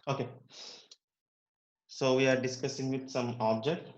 Okay, so we are discussing with some object.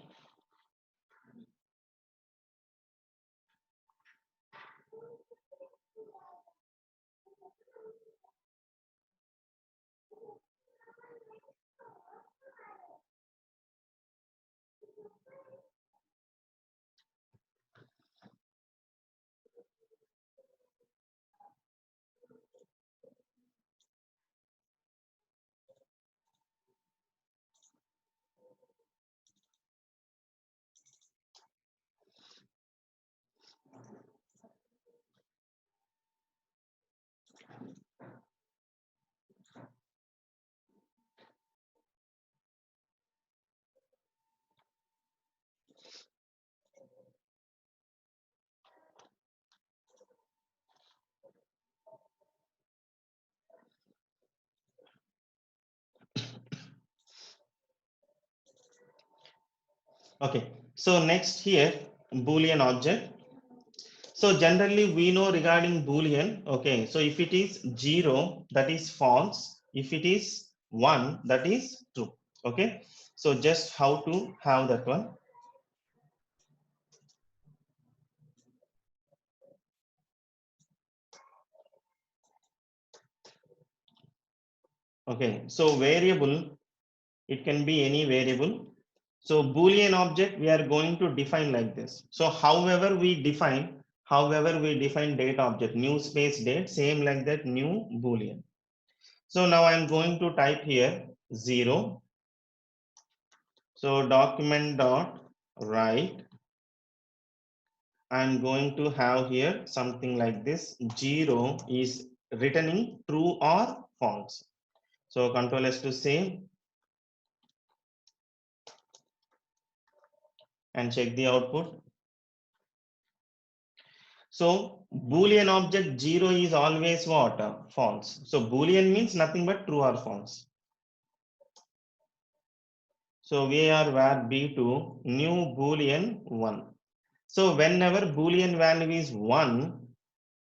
Okay, so next here, Boolean object. So generally we know regarding Boolean, okay, so if it is 0, that is false. If it is 1, that is true. Okay, so just how to have that one. Okay, so variable, it can be any variable. So Boolean object, we are going to define like this. So however we define date object, new space date, same like that, new Boolean. So now I'm going to type here 0. So document dot write. I'm going to have here something like this. 0 is returning true or false. So Control S to save and check the output. So Boolean object 0 is always what? False. So Boolean means nothing but true or false. So we are var B2 new Boolean 1. So whenever Boolean value is 1,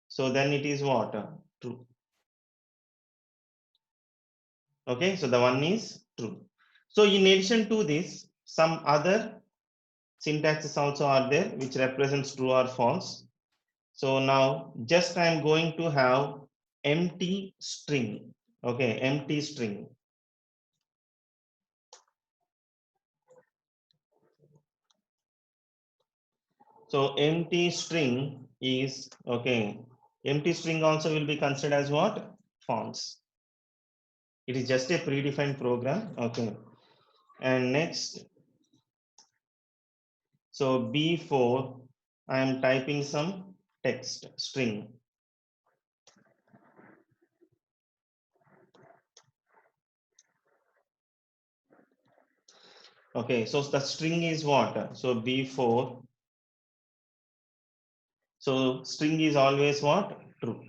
so then it is what? True. Okay, so the 1 is true. So in addition to this, some other syntaxes also are there which represents true or false. So now just I am going to have empty string. Okay, empty string. So empty string is okay. Empty string also will be considered as what? False. It is just a predefined program. Okay. And next, so B4, I am typing some text string. Okay, so the string is what? So B4. So string is always what? True.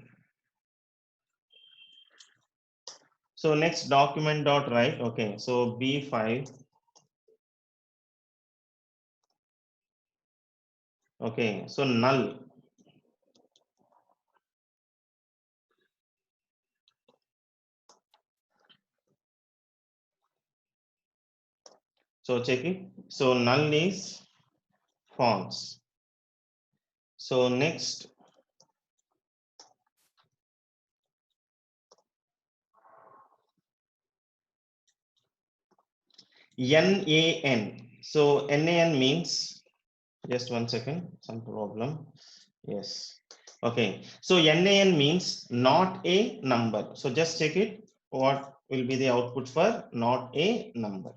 So next document dot write. Okay, so B5. Okay, so null. So check it. So null is false. So next, NaN. So NaN means, just 1 second, some problem. Yes. Okay. So NaN means not a number. So just check it. What will be the output for not a number?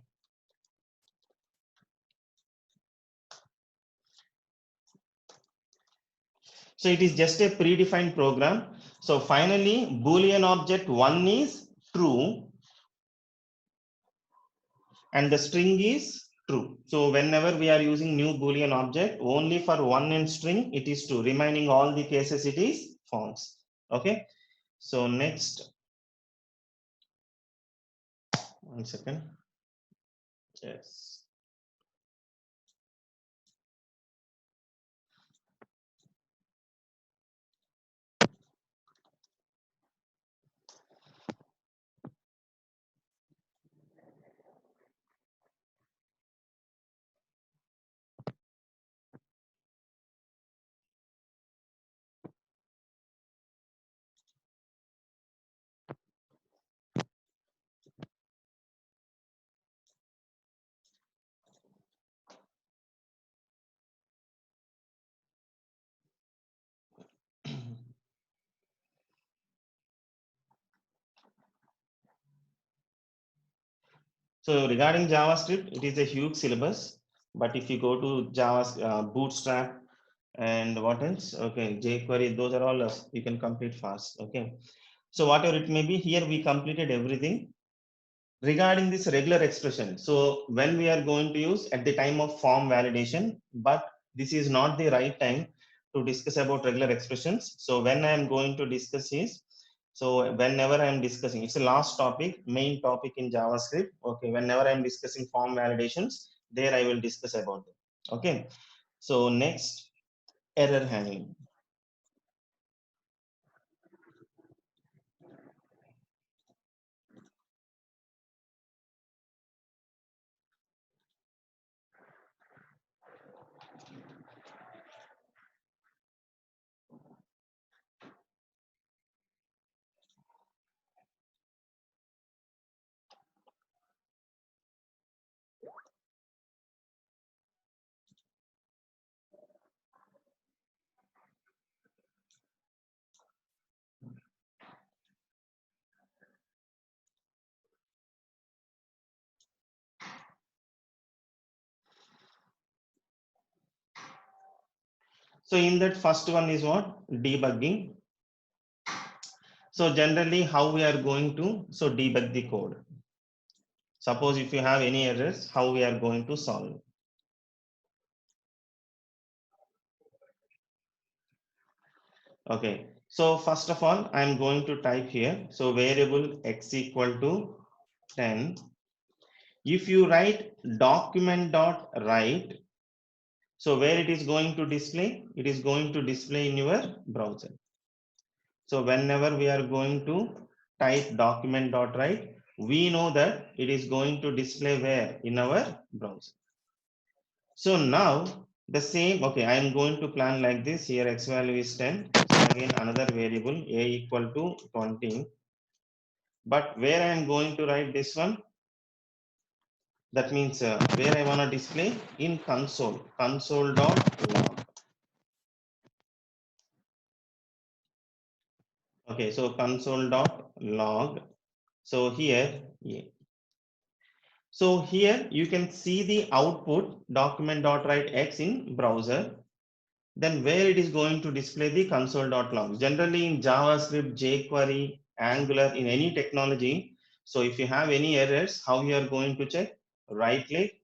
So it is just a predefined program. So finally, Boolean object 1 is true and the string is true. So whenever we are using new Boolean object, only for one in string, it is true. Remaining all the cases, it is false. Okay. So next, 1 second. Yes. So regarding JavaScript, it is a huge syllabus. But if you go to Java, Bootstrap, and what else? Okay, jQuery, those are all you can complete fast. Okay. So whatever it may be, here we completed everything. Regarding this regular expression, so when we are going to use at the time of form validation, but this is not the right time to discuss about regular expressions. So when I am going to discuss is, so whenever I am discussing, it's the last topic, main topic in JavaScript. Okay, whenever I am discussing form validations, there I will discuss about it. Okay, so next, error handling. So in that, first one is what? Debugging. So generally how we are going to debug the code. Suppose if you have any errors, how we are going to solve. Okay. So first of all, I'm going to type here. So variable x equal to 10. If you write document dot write, so where it is going to display? It is going to display in your browser. So whenever we are going to type document dot write, we know that it is going to display where? In our browser. So now the same, okay, I am going to plan like this. Here x value is 10. So again another variable a equal to 20. But where I am going to write this one, that means where I want to display in console dot log. Okay, so console dot log. So here, yeah. So here you can see the output document dot write x in browser. Then where it is going to display the console.log. Generally in JavaScript, jQuery, Angular, in any technology. So if you have any errors, how you are going to check? Right click,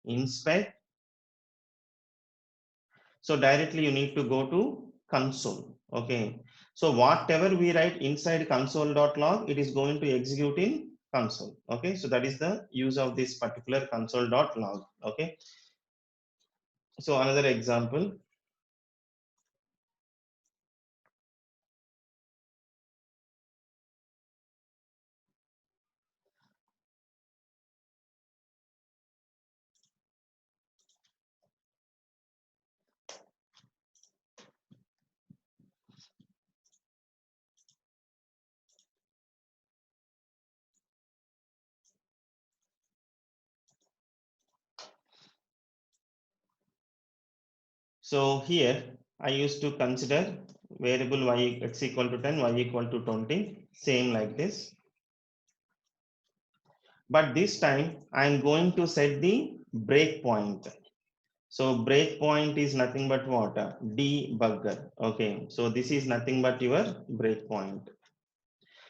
inspect. So directly you need to go to console. Okay. So whatever we write inside console.log, it is going to execute in console. Okay. So that is the use of this particular console.log. Okay. So another example. So here I used to consider variable y x equal to 10, y equal to 20, same like this. But this time I'm going to set the breakpoint. So breakpoint is nothing but what? Debugger. Okay. So this is nothing but your breakpoint.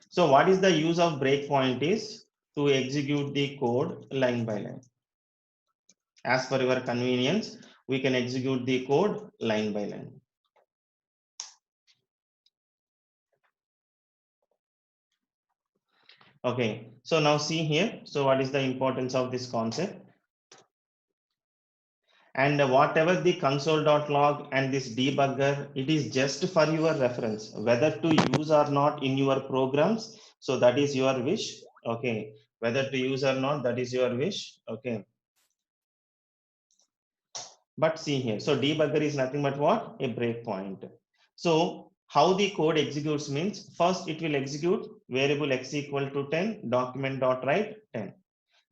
So what is the use of breakpoint is to execute the code line by line. As per your convenience, we can execute the code line by line. Okay, so now see here. So what is the importance of this concept? And whatever the console.log and this debugger, it is just for your reference, whether to use or not in your programs. So that is your wish. Okay, whether to use or not, that is your wish. Okay, but see here. So debugger is nothing but what? A breakpoint. So how the code executes means first it will execute variable x equal to 10 document dot write 10.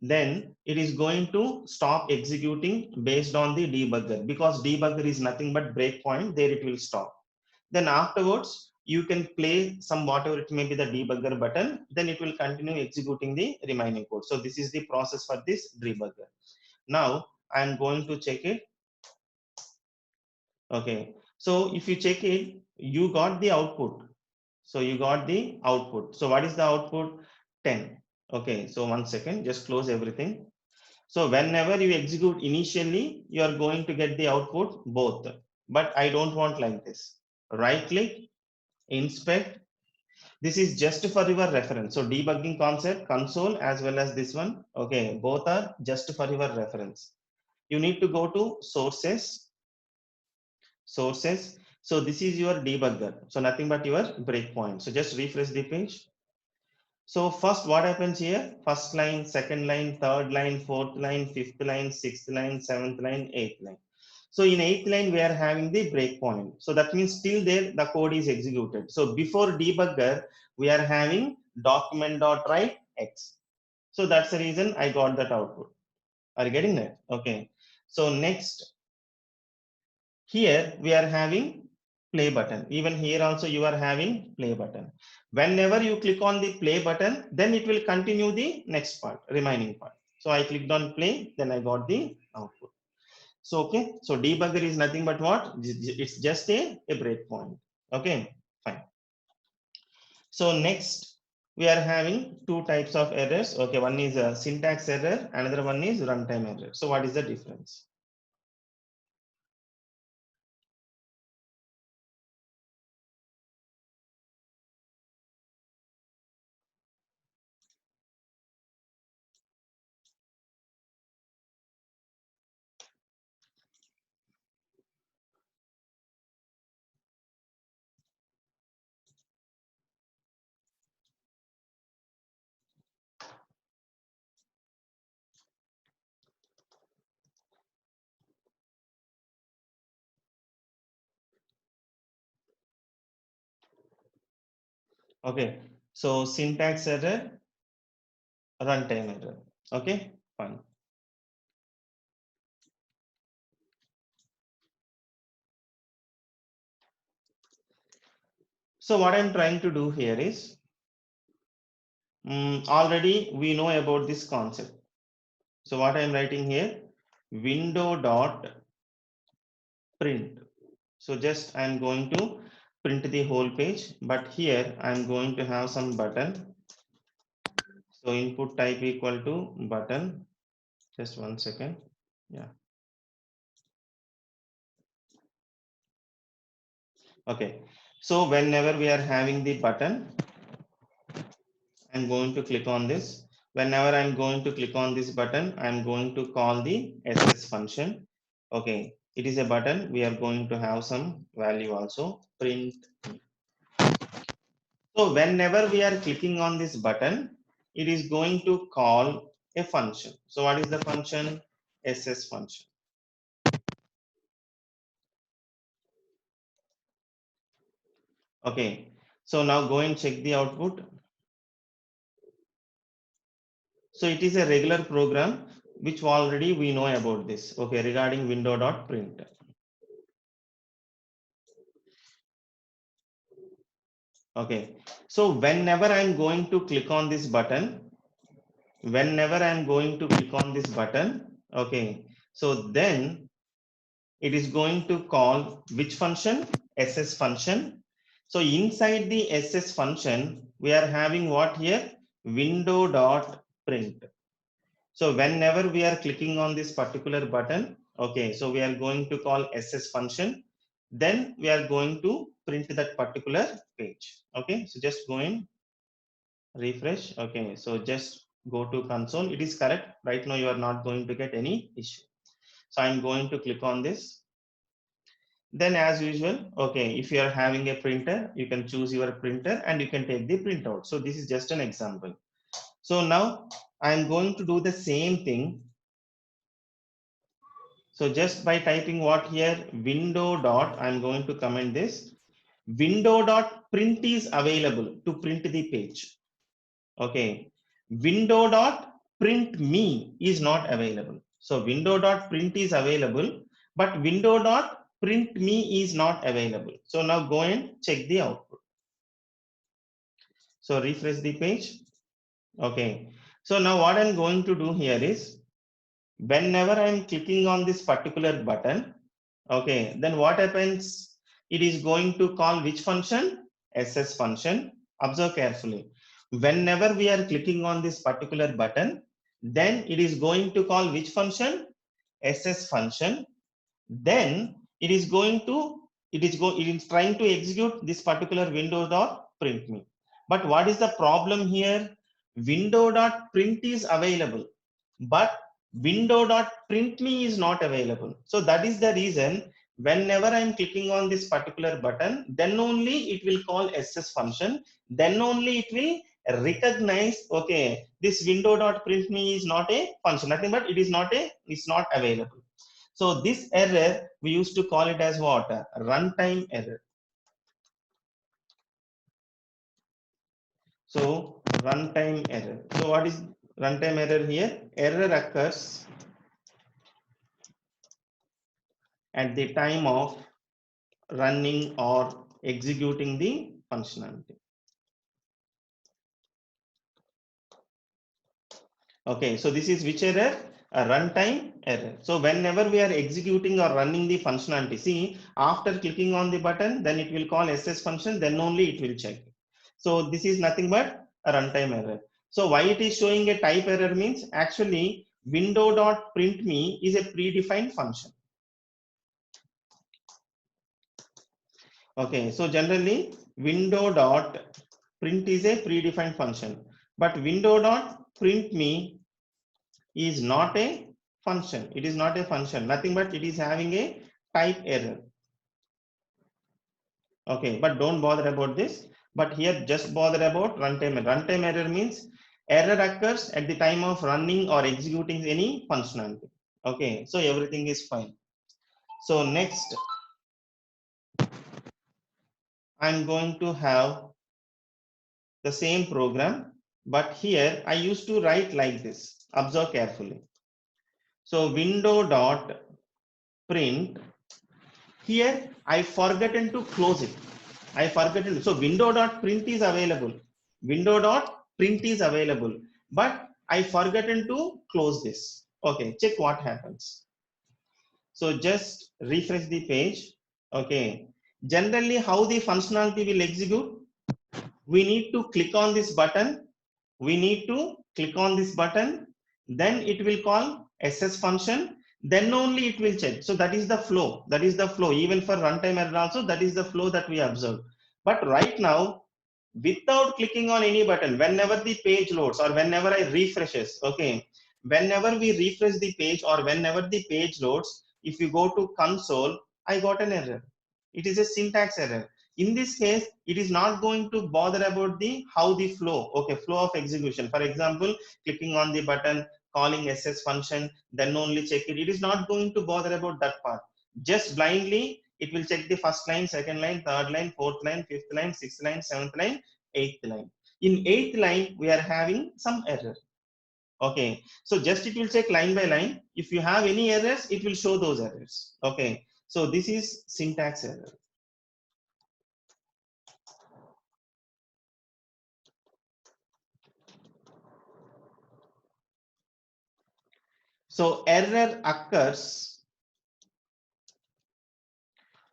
Then it is going to stop executing based on the debugger, because debugger is nothing but breakpoint, there it will stop. Then afterwards you can play some whatever it may be the debugger button, then it will continue executing the remaining code. So this is the process for this debugger. Now I am going to check it. Okay, so if you check it, you got the output. So you got the output. So what is the output? 10. Okay, so 1 second, just close everything. So whenever you execute initially, you are going to get the output both. But I don't want like this. Right click, inspect. This is just for your reference. So debugging concept, console as well as this one. Okay, both are just for your reference. You need to go to sources, sources. So this is your debugger. So nothing but your breakpoint. So just refresh the page. So first what happens here? First line, second line, third line, fourth line, fifth line, sixth line, seventh line, eighth line. So in eighth line, we are having the breakpoint. So that means still there the code is executed. So before debugger, we are having document.write x. So that's the reason I got that output. Are you getting that? Okay. So next, here we are having play button. Even here also you are having play button. Whenever you click on the play button, then it will continue the next part, remaining part. So I clicked on play, then I got the output. So okay, so debugger is nothing but what? It's just a breakpoint. Okay, fine. So next we are having two types of errors. Okay, one is a syntax error, another one is runtime error. So what is the difference? Okay, so syntax error, runtime error. Okay, fine. So what I'm trying to do here is, already we know about this concept. So what I'm writing here, window dot print. So just I'm going to print the whole page, but here I'm going to have some button. So input type equal to button. Just 1 second. Yeah. Okay. So whenever we are having the button, I'm going to click on this. Whenever I'm going to click on this button, I'm going to call the SS function. Okay. It is a button. We are going to have some value also. Print. So whenever we are clicking on this button, it is going to call a function. So what is the function? SS function. Okay. So now go and check the output. So it is a regular program which already we know about this. Okay, regarding window.print. Okay. So whenever I'm going to click on this button, okay, so then it is going to call which function? SS function. So inside the SS function, we are having what here? Window.print. So whenever we are clicking on this particular button, okay, so we are going to call SS function. Then we are going to print that particular page. Okay, so just go in, refresh. Okay, so just go to console. It is correct. Right now you are not going to get any issue. So I'm going to click on this. Then as usual, okay, if you are having a printer, you can choose your printer and you can take the printout. So this is just an example. So now I'm going to do the same thing. So just by typing what here, window dot, I'm going to comment this, window dot print is available to print the page. Okay, window dot print me is not available. So window dot print is available, but window dot print me is not available. So now go and check the output. So refresh the page. Okay, so now what I'm going to do here is, whenever I'm clicking on this particular button, okay, then what happens? It is going to call which function? SS function. Observe carefully. Whenever we are clicking on this particular button, then it is going to call which function? SS function. Then it is going to, it is trying to execute this particular window dot print me. But what is the problem here? Window dot print is available, but window.printme is not available. So that is the reason whenever I'm clicking on this particular button, then only it will call SS function. Then only it will recognize, okay, this window.printme is not a function, nothing but it's not available. So this error, we used to call it as what? Runtime error. So runtime error. So what is runtime error here? Error occurs at the time of running or executing the functionality. Okay, so this is which error? A runtime error. So whenever we are executing or running the functionality, see, after clicking on the button, then it will call SS function, then only it will check. So this is nothing but a runtime error. So why it is showing a type error means actually window.printme is a predefined function. Okay, so generally window.print is a predefined function, but window.printme is not a function. It is not a function, nothing but it is having a type error. Okay, but don't bother about this. But here just bother about runtime. Runtime error means error occurs at the time of running or executing any functionality. Okay, so everything is fine. So next, I'm going to have the same program, but here I used to write like this. Observe carefully. So window dot print, here I forgotten to close it. I forgotten. So window dot print is available. Window dot print is available, but I forgotten to close this. Okay, check what happens. So just refresh the page. Okay, generally how the functionality will execute? We need to click on this button. We need to click on this button. Then it will call SS function. then only it will check. So that is the flow. That is the flow. Even for runtime error also, that is the flow that we observe. But right now, without clicking on any button, whenever the page loads or whenever I refreshes, okay, whenever we refresh the page or whenever the page loads, if you go to console, I got an error. It is a syntax error. In this case, it is not going to bother about the how the flow, okay, flow of execution. For example, clicking on the button, calling ss function, then only check it. It is not going to bother about that part. Just blindly, it will check the first line, second line, third line, fourth line, fifth line, sixth line, seventh line, eighth line. In eighth line, we are having some error. Okay, so just it will check line by line. If you have any errors, it will show those errors. Okay, so this is syntax error. So error occurs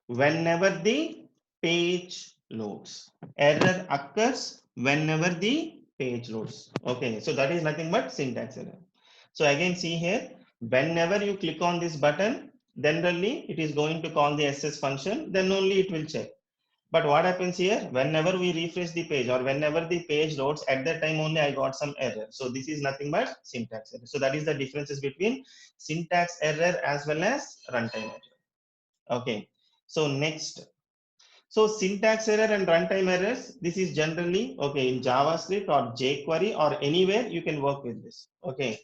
whenever the page loads. Error occurs whenever the page loads. Okay, so that is nothing but syntax error. So again, see here, whenever you click on this button, generally it is going to call the ss function, then only it will check. But what happens here, whenever we refresh the page or whenever the page loads, at that time only I got some error. So this is nothing but syntax error. So that is the differences between syntax error as well as runtime error. Okay, so next. So syntax error and runtime errors, this is generally, okay, in JavaScript or jQuery or anywhere you can work with this. Okay,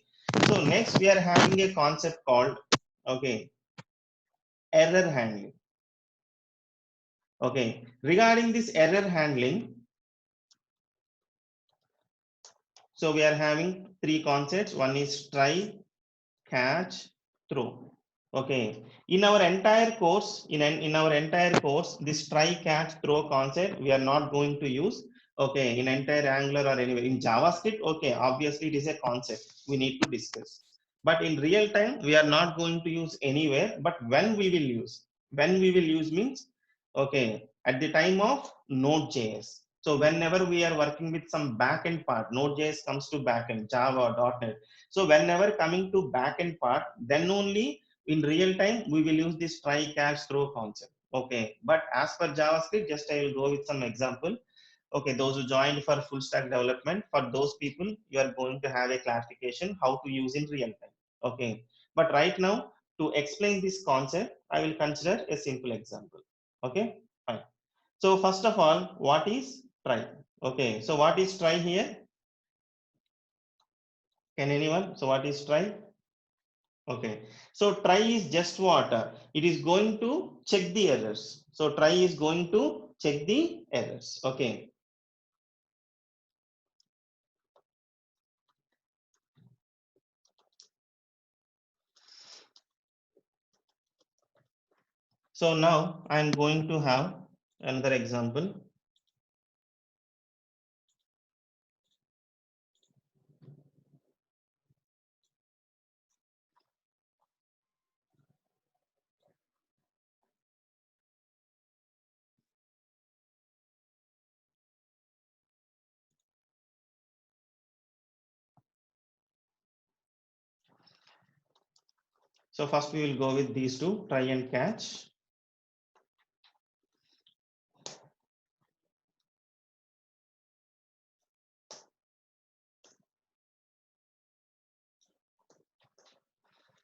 so next we are having a concept called, okay, error handling. Okay, regarding this error handling, so we are having three concepts. One is try, catch, throw. Okay, in our entire course, in our entire course, this try, catch, throw concept we are not going to use. Okay, in entire Angular or anywhere in JavaScript. Okay, obviously it is a concept we need to discuss. But in real time, we are not going to use anywhere. But when we will use, means, okay, at the time of Node.js. So whenever we are working with some backend part, Node.js comes to backend, Java, .NET. So whenever coming to backend part, then only in real time we will use this try, catch, throw concept. Okay, but as per JavaScript, just I will go with some example. Okay, those who joined for full stack development, for those people, you are going to have a clarification how to use in real time. Okay, but right now to explain this concept, I will consider a simple example. Okay, fine. So first of all, what is try? Okay, so what is try here? Can anyone? So what is try? Okay, so try is just what? It is going to check the errors. So try is going to check the errors. Okay. So now I'm going to have another example. So first we will go with these two, try and catch.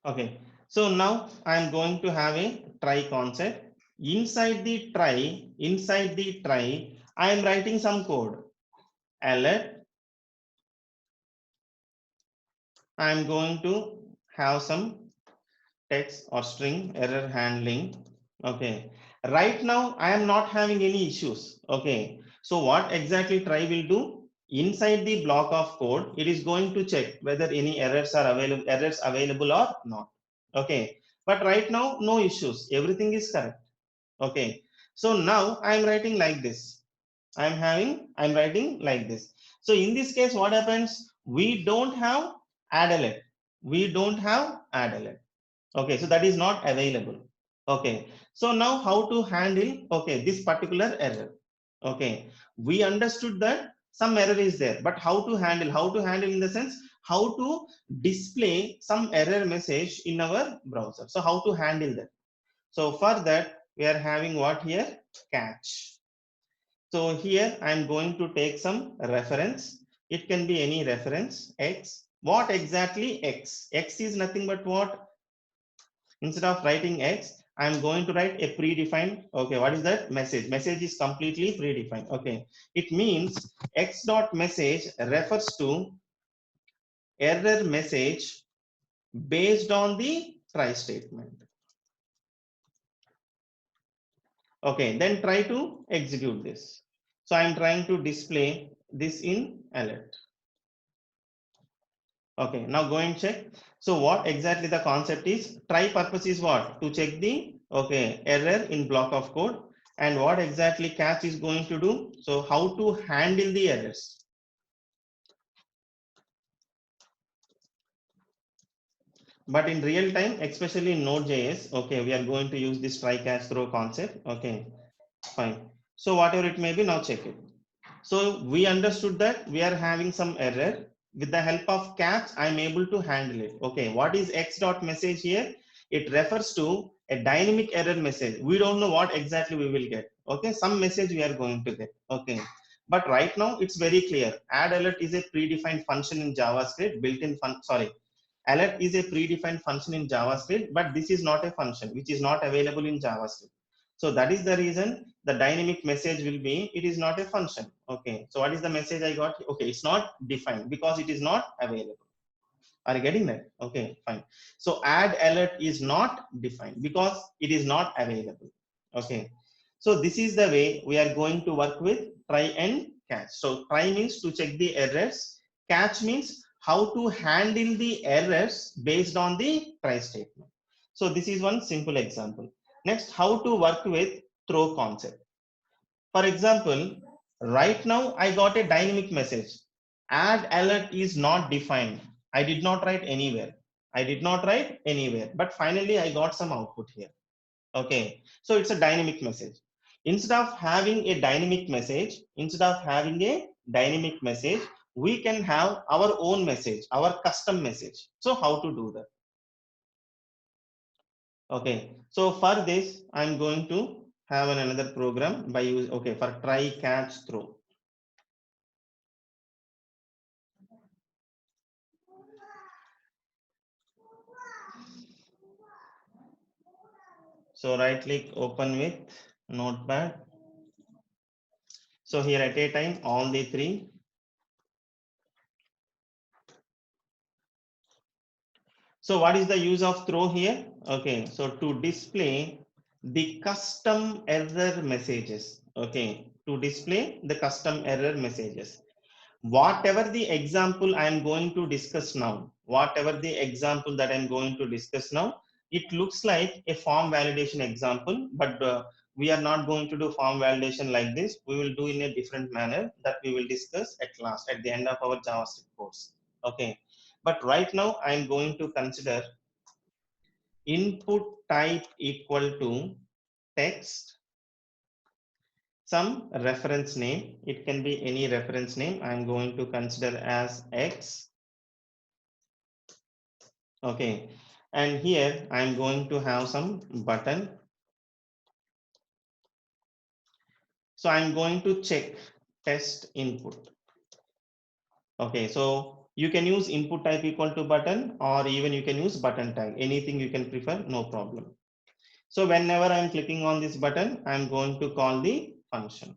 Okay, so now I'm going to have a try concept. Inside the try, I am writing some code. Alert. I'm going to have some text or string error handling. Okay, right now I am not having any issues. Okay, so what exactly try will do? Inside the block of code, it is going to check whether any errors are available or not. Okay, but right now no issues, everything is correct. Okay, so now I am writing like this. I'm writing like this. So in this case, what happens? We don't have add alert. We don't have add alert. Okay, so that is not available. Okay, so now how to handle, okay, this particular error. Okay, we understood that some error is there, but how to handle in the sense, how to display some error message in our browser. So how to handle that? So for that, we are having what here? Catch. So here I am going to take some reference. It can be any reference, X. What exactly X? X is nothing but what? Instead of writing X, I am going to write a predefined. Okay, what is that? Message. Message is completely predefined. Okay, it means X dot message refers to error message based on the try statement. Okay, then try to execute this. So I'm trying to display this in alert. Okay, now go and check. So what exactly the concept is? Try purpose is what? To check the error in block of code. And what exactly catch is going to do? So how to handle the errors. But in real time, especially in Node.js, okay, we are going to use this try catch throw concept. Okay, fine. So whatever it may be, now check it. So we understood that we are having some error. With the help of catch, I'm able to handle it. Okay, what is X dot message here? It refers to a dynamic error message. We don't know what exactly we will get. Okay, some message we are going to get. Okay, but right now it's very clear. Add alert is a predefined function in JavaScript, built-in alert is a predefined function in JavaScript, but this is not a function which is not available in JavaScript. So that is the reason the dynamic message will be, it is not a function. Okay, so what is the message I got? Okay, it's not defined because it is not available. Are you getting that? Okay, fine. So add alert is not defined because it is not available. Okay, so this is the way we are going to work with try and catch. So try means to check the errors, catch means how to handle the errors based on the try statement. So this is one simple example. Next, how to work with throw concept. For example, right now I got a dynamic message. Add alert is not defined. I did not write anywhere. I did not write anywhere, but finally I got some output here. Okay, so it's a dynamic message. Instead of having a dynamic message, we can have our own message, our custom message. So how to do that? Okay, so for this, I'm going to have another program by use, okay, for try, catch, throw. So right click, open with Notepad. So here at a time, all the three. So what is the use of throw here? Okay, so to display the custom error messages. Okay, to display the custom error messages. Whatever the example I am going to discuss now, it looks like a form validation example, but we are not going to do form validation like this. We will do in a different manner that we will discuss at last, at the end of our JavaScript course. Okay, but right now I am going to consider input type equal to text, some reference name. It can be any reference name. I'm going to consider as X. Okay, and here I'm going to have some button. So I'm going to check test input. Okay, so you can use input type equal to button, or even you can use button tag. Anything you can prefer, no problem. So whenever I'm clicking on this button, I'm going to call the function.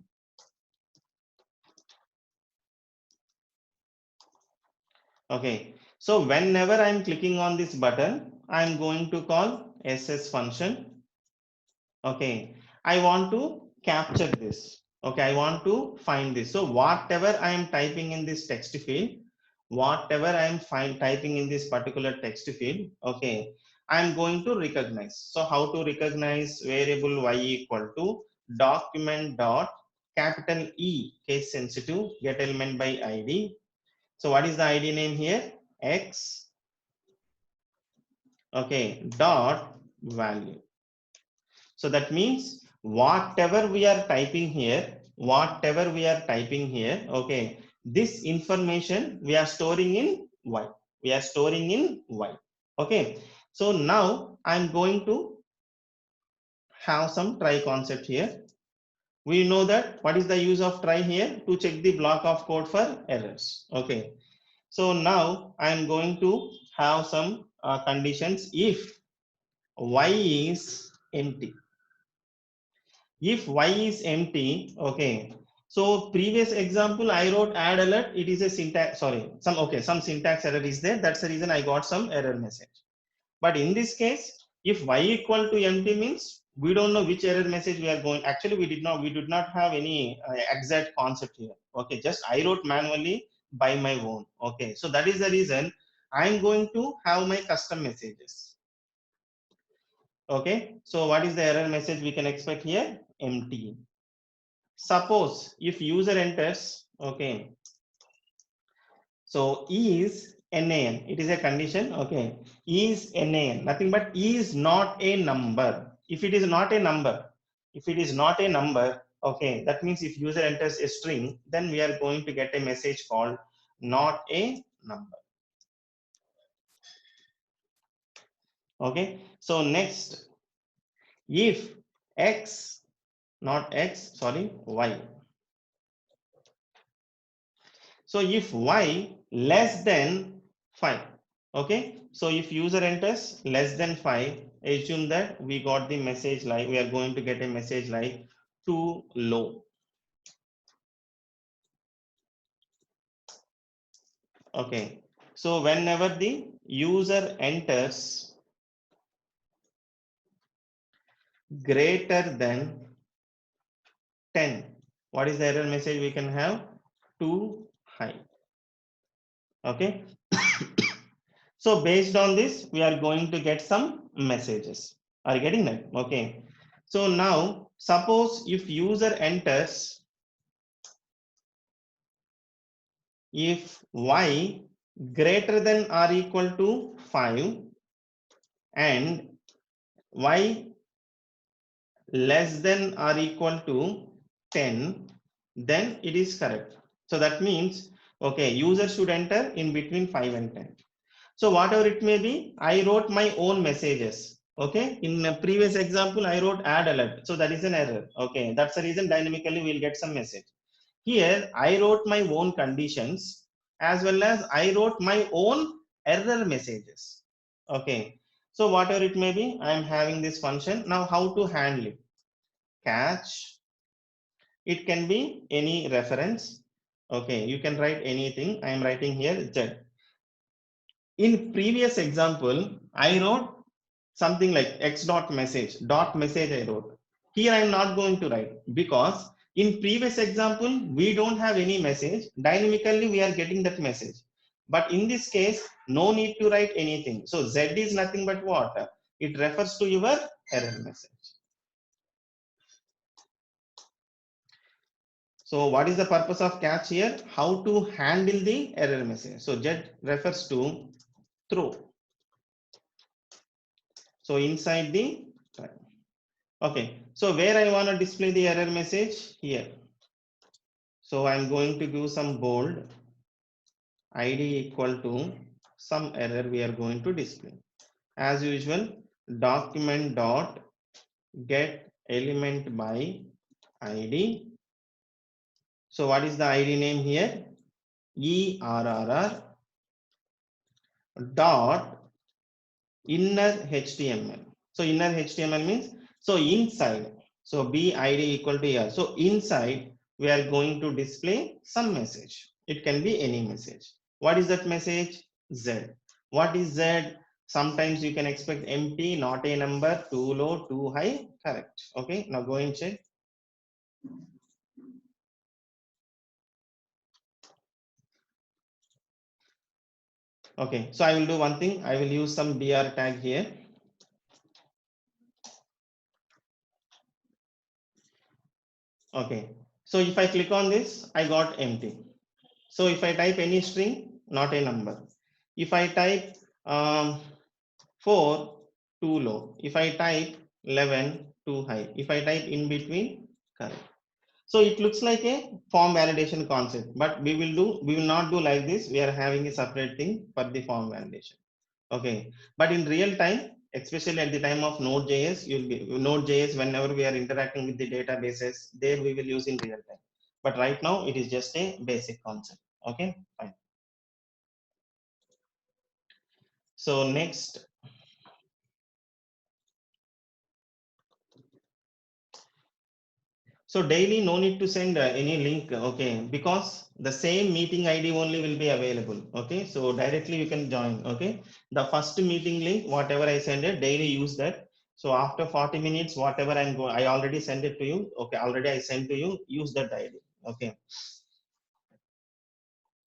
Okay, so whenever I'm clicking on this button, I'm going to call ss function. Okay, I want to capture this. Okay, I want to find this. So whatever I am typing in this text field, typing in this particular text field, okay, I'm going to recognize. So how to recognize? Variable y equal to document dot capital E case sensitive get element by ID. So what is the ID name here? X. Okay, dot value. So that means whatever we are typing here, okay, this information we are storing in Y. We are storing in Y. Okay. So now I'm going to have some try concept here. We know that what is the use of try here? To check the block of code for errors. Okay. So now I'm going to have some conditions if Y is empty. If Y is empty, okay. So previous example I wrote add alert, it is a syntax, sorry, some syntax error is there. That's the reason I got some error message. But in this case, if Y equal to empty means we don't know which error message we are going. Actually, we did not have any exact concept here. Okay, just I wrote manually by my own. Okay, so that is the reason I'm going to have my custom messages. Okay, so what is the error message we can expect here? Empty. Suppose if user enters, okay, so is NaN, it is a condition, okay, is NaN, nothing but is not a number. If it is not a number, okay, that means if user enters a string, then we are going to get a message called not a number. Okay, so next, if X, not X, sorry, Y. So if Y less than 5, okay, so if user enters less than 5, assume that we got the message like we are going to get a message like too low. Okay, so whenever the user enters greater than 10, what is the error message we can have? Too high. Okay. So based on this, we are going to get some messages. Are you getting that? Okay. So now suppose if user enters, if Y greater than or equal to 5 and Y less than or equal to 10, then it is correct. So that means, okay, user should enter in between 5 and 10. So whatever it may be, I wrote my own messages. Okay, in a previous example, I wrote add alert. So that is an error. Okay, that's the reason dynamically we'll get some message. Here, I wrote my own conditions as well as I wrote my own error messages. Okay, so whatever it may be, I am having this function. Now, how to handle it? Catch. It can be any reference. Okay, you can write anything. I am writing here Z. In previous example, I wrote something like x dot message I wrote. Here I am not going to write because in previous example, we don't have any message. Dynamically, we are getting that message. But in this case, no need to write anything. So Z is nothing but what? It refers to your error message. So what is the purpose of catch here? How to handle the error message. So Z refers to throw. So inside the try. Okay, so where I want to display the error message here. So I'm going to do some bold id equal to some error we are going to display. As usual, document dot get element by id. So what is the id name here? ERRR dot inner HTML. So inner HTML means, so inside, so BID equal to ER. So inside we are going to display some message. It can be any message. What is that message? Z. What is Z? Sometimes you can expect empty, not a number, too low, too high. Correct. Okay, now go and check. Okay, so I will do one thing. I will use some BR tag here. Okay, so if I click on this, I got empty. So if I type any string, not a number. If I type 4, too low. If I type 11, too high. If I type in between, correct. So it looks like a form validation concept, but we will not do like this. We are having a separate thing for the form validation. Okay, but in real time, especially at the time of Node.js, you'll be Node.js whenever we are interacting with the databases, there we will use in real time. But right now, it is just a basic concept. Okay, fine. So next, so daily no need to send any link, okay, because the same meeting ID only will be available. Okay, so directly you can join. Okay, the first meeting link, whatever I send it, daily use that. So after 40 minutes, whatever I already send it to you. Okay, already I sent to you, use that ID. Okay,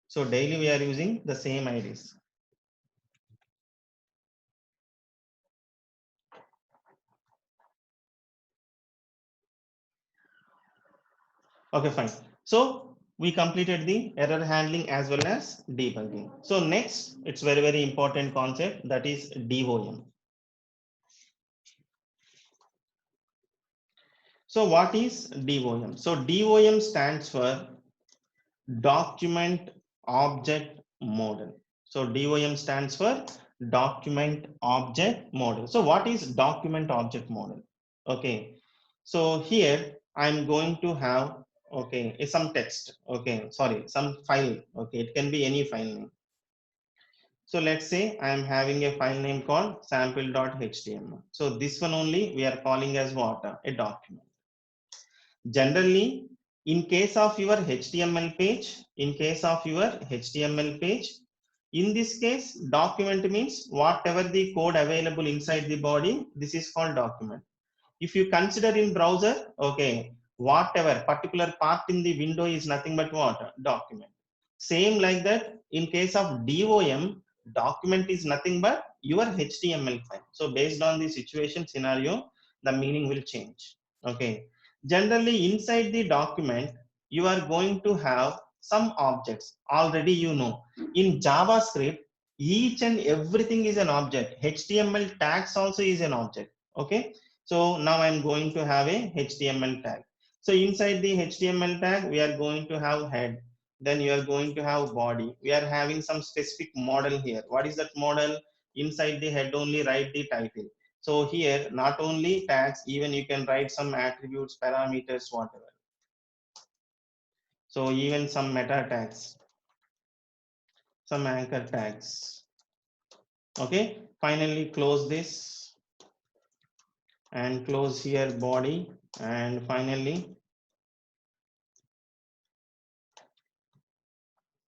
so daily we are using the same IDs. Okay, fine. So we completed the error handling as well as debugging. So next, it's very, very important concept, that is DOM. So what is DOM? So DOM stands for Document Object Model. So DOM stands for Document Object Model. So what is Document Object Model? Okay. So here I'm going to have, okay, some text. Okay, sorry, some file. Okay, it can be any file name. So let's say I am having a file name called sample.html. So this one only we are calling as what? A document. Generally, in case of your HTML page, in this case, document means whatever the code available inside the body, this is called document. If you consider in browser, okay, whatever particular part in the window is nothing but what? Document. Same like that, in case of DOM, document is nothing but your HTML file. So based on the situation scenario, the meaning will change. Okay. Generally, inside the document, you are going to have some objects. Already you know. In JavaScript, each and everything is an object. HTML tags also is an object. Okay. So now I'm going to have a HTML tag. So inside the HTML tag, we are going to have head. Then you are going to have body. We are having some specific model here. What is that model? Inside the head only write the title. So here, not only tags, even you can write some attributes, parameters, whatever. So even some meta tags, some anchor tags. Okay, finally close this and close here body, and finally,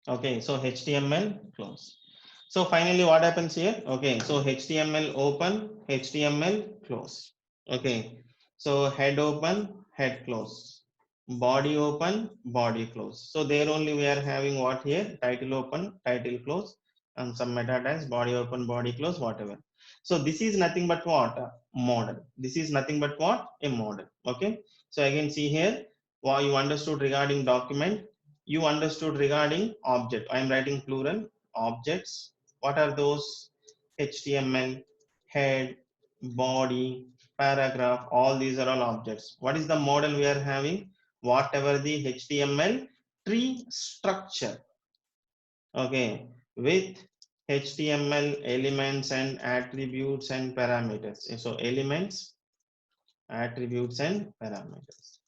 okay, so HTML close. So finally what happens here? Okay, so HTML open, HTML close. Okay, so head open, head close, body open, body close. So there only we are having what here? Title open, title close, and some meta tags, body open, body close, whatever. So this is nothing but what? A model. This is nothing but what? A model. Okay, so again see here what you understood regarding document, you understood regarding object. I am writing plural objects. What are those? HTML, head, body, paragraph, all these are all objects. What is the model we are having? Whatever the HTML tree structure, okay, with HTML elements and attributes and parameters. So elements, attributes and parameters.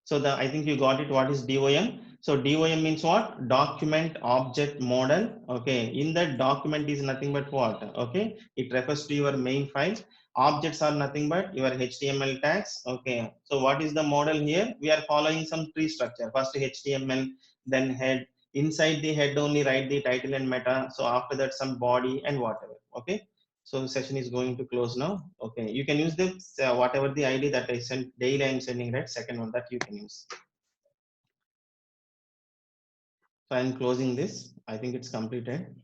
So I think you got it. What is DOM? So DOM means what? Document Object Model. Okay. In that, document is nothing but what? Okay. It refers to your main file. Objects are nothing but your HTML tags. Okay. So what is the model here? We are following some tree structure. First HTML, then head. Inside the head only write the title and meta. So after that some body and whatever. Okay. So the session is going to close now. Okay, you can use the whatever the ID that I sent daily. I'm sending, right? Second one that you can use. So I'm closing this. I think it's completed.